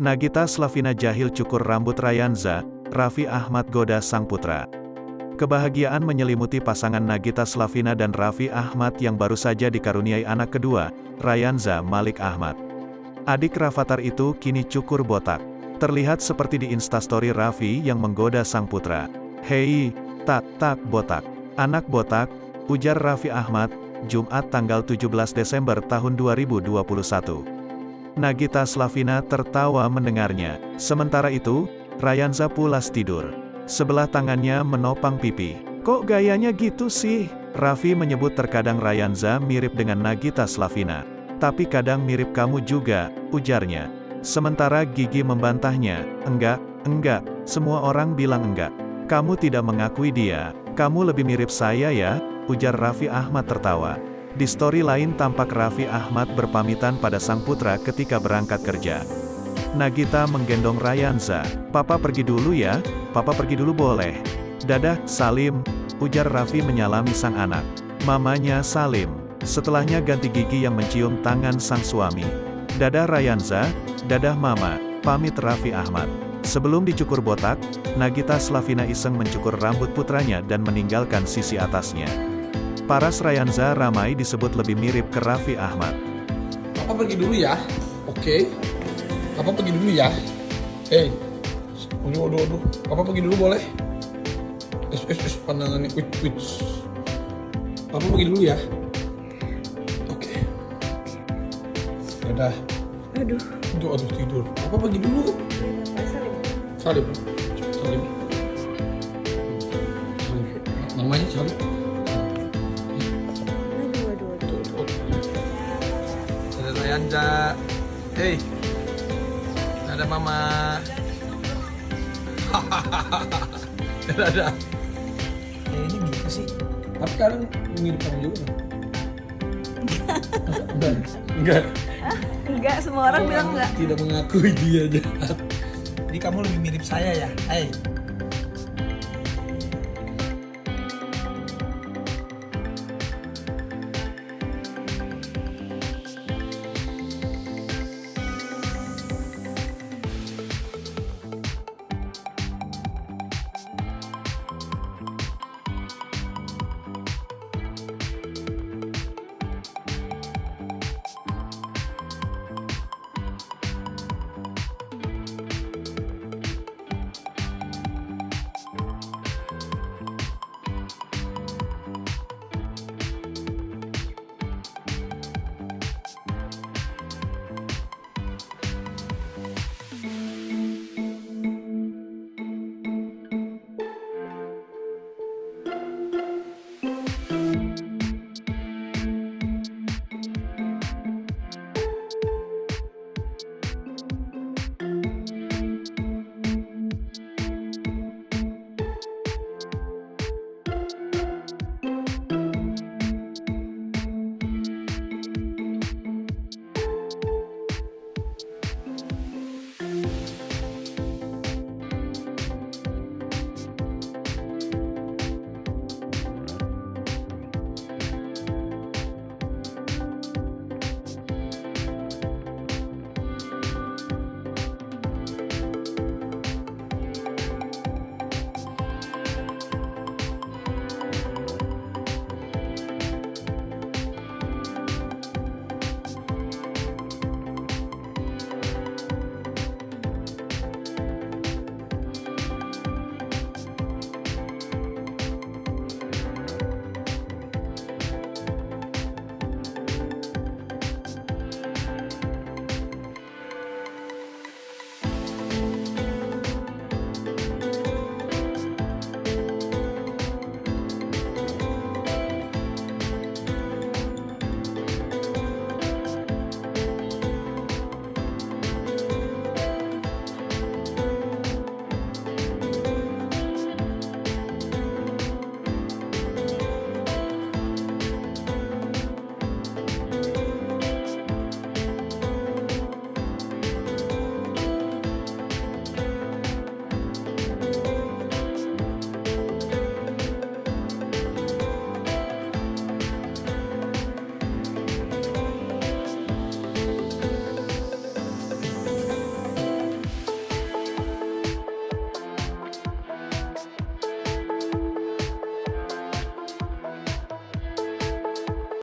Nagita Slavina jahil cukur rambut Rayanza, Raffi Ahmad goda sang putra. Kebahagiaan menyelimuti pasangan Nagita Slavina dan Raffi Ahmad yang baru saja dikaruniai anak kedua, Rayanza Malik Ahmad. Adik Rafathar itu kini cukur botak. Terlihat seperti di instastory Raffi yang menggoda sang putra. "Hei, tak botak. Anak botak," ujar Raffi Ahmad, Jumat tanggal 17 Desember tahun 2021. Nagita Slavina tertawa mendengarnya. Sementara itu, Rayanza pulas tidur. Sebelah tangannya menopang pipi. "Kok gayanya gitu sih?" Raffi menyebut terkadang Rayanza mirip dengan Nagita Slavina. "Tapi kadang mirip kamu juga," ujarnya. Sementara Gigi membantahnya, enggak, semua orang bilang enggak. "Kamu tidak mengakui dia, kamu lebih mirip saya ya," ujar Raffi Ahmad tertawa. Di story lain tampak Raffi Ahmad berpamitan pada sang putra ketika berangkat kerja. Nagita menggendong Rayanza. "Papa pergi dulu ya, papa pergi dulu boleh." "Dadah, Salim," ujar Raffi menyalami sang anak. Mamanya Salim. Setelahnya ganti gigi yang mencium tangan sang suami. "Dadah Rayanza, dadah mama," pamit Raffi Ahmad. Sebelum dicukur botak, Nagita Slavina iseng mencukur rambut putranya dan meninggalkan sisi atasnya. Paras Rayanza ramai disebut lebih mirip ke Raffi Ahmad. "Papa pergi dulu ya, oke? Papa pergi dulu ya. Hei, aduh, Papa pergi dulu boleh? Pandangannya, wait. Papa pergi dulu ya, oke? Dadah. Aduh tidur. Papa pergi dulu. Salim. Namanya Salim. Rayanza, hei, ada mama. Ada. Ini gitu sih. Tapi kalian mirip kamu juga. Enggak, semua orang bilang enggak. Tidak mengakui dia jahat. Jadi kamu lebih mirip saya ya? Hey.